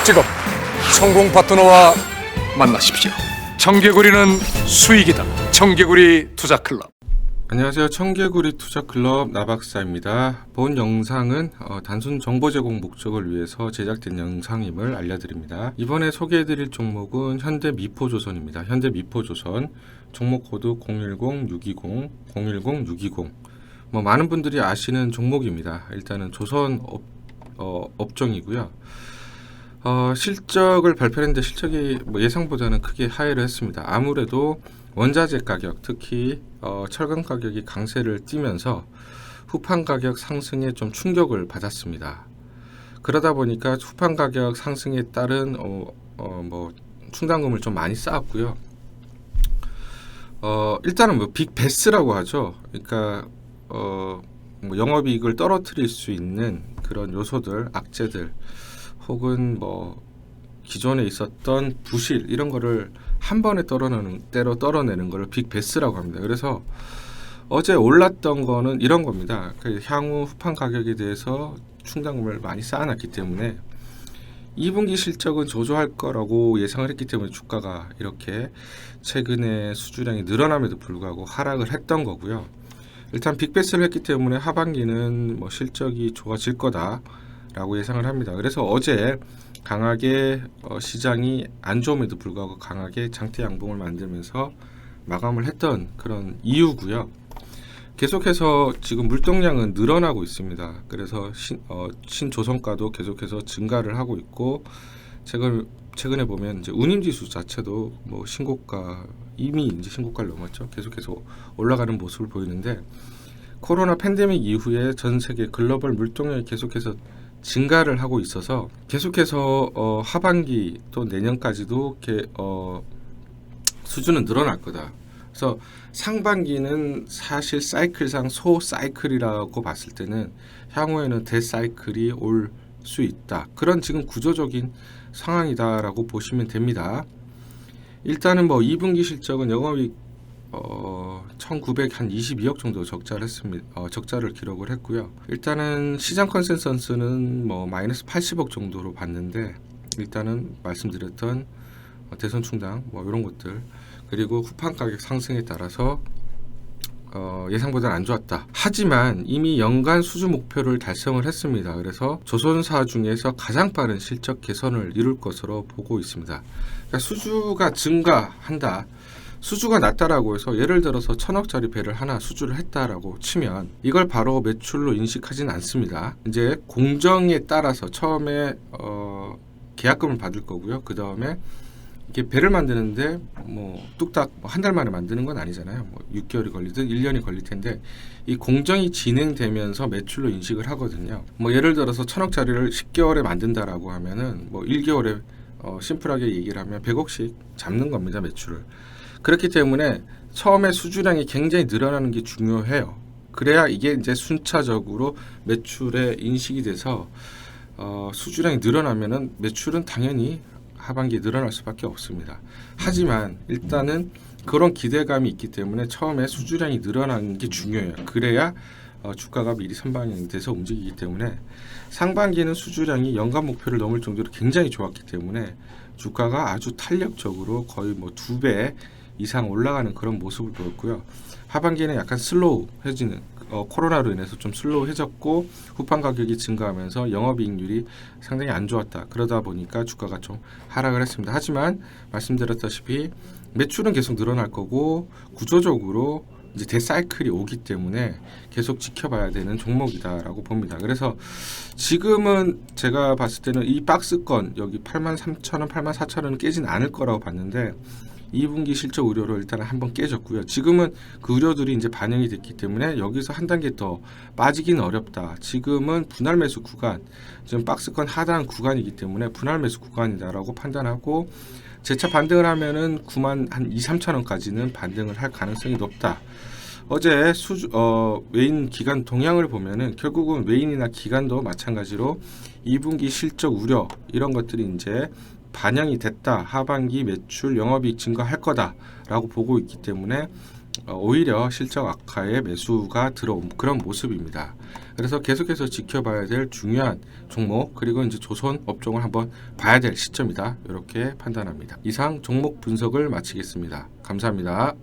지금 성공 파트너와 만나십시오. 청개구리는 수익이다. 청개구리 투자클럽. 안녕하세요. 청개구리 투자클럽 나박사입니다. 본 영상은 단순 정보 제공 목적을 위해서 제작된 영상임을 알려드립니다. 이번에 소개해드릴 종목은 현대미포조선입니다. 현대미포조선 종목 코드 010620 010620. 많은 분들이 아시는 종목입니다. 일단은 조선 업종이고요. 실적을 발표했는데 실적이 예상보다는 크게 하회를 했습니다. 아무래도 원자재 가격, 특히 철강 가격이 강세를 띠면서 후판 가격 상승에 좀 충격을 받았습니다. 그러다 보니까 후판 가격 상승에 따른 충당금을 좀 많이 쌓았고요. 일단은 빅베스라고 하죠. 그러니까 영업이익을 떨어뜨릴 수 있는 그런 요소들, 악재들, 혹은 기존에 있었던 부실 이런 거를 한 번에 떨어내는 거를 빅베스라고 합니다. 그래서 어제 올랐던 거는 이런 겁니다. 향후 후판 가격에 대해서 충당금을 많이 쌓아놨기 때문에 2분기 실적은 조조할 거라고 예상을 했기 때문에 주가가 이렇게 최근에 수주량이 늘어남에도 불구하고 하락을 했던 거고요. 일단 빅베스를 했기 때문에 하반기는 실적이 좋아질 거다라고 예상을 합니다. 그래서 어제 강하게 시장이 안 좋음에도 불구하고 강하게 장대 양봉을 만들면서 마감을 했던 그런 이유고요. 계속해서 지금 물동량은 늘어나고 있습니다. 그래서 신조선가도 계속해서 증가를 하고 있고, 최근에 보면 이제 운임지수 자체도 신고가, 이미 이제 신고가를 넘었죠. 계속해서 올라가는 모습을 보이는데, 코로나 팬데믹 이후에 전 세계 글로벌 물동량이 계속해서 증가를 하고 있어서 계속해서 하반기 또 내년까지도 수준은 늘어날 거다. 그래서 상반기는 사실 사이클상 소사이클이라고 봤을 때는 향후에는 대사이클이 올 수 있다. 그런 지금 구조적인 상황이다라고 보시면 됩니다. 일단은 2분기 실적은 영업이익 1922억 정도 적자를 기록을 했고요. 일단은 시장 컨센서스는 마이너스 80억 정도로 봤는데, 일단은 말씀드렸던 대선 충당 이런 것들, 그리고 후판 가격 상승에 따라서 예상보다는 안 좋았다. 하지만 이미 연간 수주 목표를 달성을 했습니다. 그래서 조선사 중에서 가장 빠른 실적 개선을 이룰 것으로 보고 있습니다. 그러니까 수주가 증가한다, 수주가 낮다라고 해서 예를 들어서 1,000억짜리 배를 하나 수주를 했다라고 치면 이걸 바로 매출로 인식하진 않습니다. 이제 공정에 따라서 처음에 계약금을 받을 거고요. 그 다음에 이렇게 배를 만드는데 뚝딱 한 달 만에 만드는 건 아니잖아요. 6개월이 걸리든 1년이 걸릴 텐데, 이 공정이 진행되면서 매출로 인식을 하거든요. 예를 들어서 1,000억짜리를 10개월에 만든다라고 하면은 1개월에 심플하게 얘기를 하면 100억씩 잡는 겁니다, 매출을. 그렇기 때문에 처음에 수주량이 굉장히 늘어나는 게 중요해요. 그래야 이게 이제 순차적으로 매출에 인식이 돼서 수주량이 늘어나면은 매출은 당연히 하반기에 늘어날 수밖에 없습니다. 하지만 일단은 그런 기대감이 있기 때문에 처음에 수주량이 늘어나는 게 중요해요. 그래야 주가가 미리 선방이 돼서 움직이기 때문에 상반기는 수주량이 연간 목표를 넘을 정도로 굉장히 좋았기 때문에 주가가 아주 탄력적으로 거의 2배 이상 올라가는 그런 모습을 보였고요. 하반기는 약간 슬로우해지는, 코로나로 인해서 좀 슬로우해졌고 후판 가격이 증가하면서 영업이익률이 상당히 안 좋았다. 그러다 보니까 주가가 좀 하락을 했습니다. 하지만 말씀드렸다시피 매출은 계속 늘어날 거고 구조적으로 이제 대사이클이 오기 때문에 계속 지켜봐야 되는 종목이다라고 봅니다. 그래서 지금은 제가 봤을 때는 이 박스권 여기 83,000원, 84,000원은 깨진 않을 거라고 봤는데 2분기 실적 우려로 일단 한번 깨졌고요. 지금은 그 우려들이 이제 반영이 됐기 때문에 여기서 한 단계 더 빠지기는 어렵다. 지금은 분할 매수 구간, 지금 박스권 하단 구간이기 때문에 분할 매수 구간이다라고 판단하고, 재차 반등을 하면은 9만 한 2, 3천 원까지는 반등을 할 가능성이 높다. 어제 외인 기관 동향을 보면은 결국은 외인이나 기관도 마찬가지로 2분기 실적 우려 이런 것들이 이제 반영이 됐다. 하반기 매출 영업이익 증가할 거다라고 보고 있기 때문에 오히려 실적 악화에 매수가 들어온 그런 모습입니다. 그래서 계속해서 지켜봐야 될 중요한 종목, 그리고 이제 조선 업종을 한번 봐야 될 시점이다, 이렇게 판단합니다. 이상 종목 분석을 마치겠습니다. 감사합니다.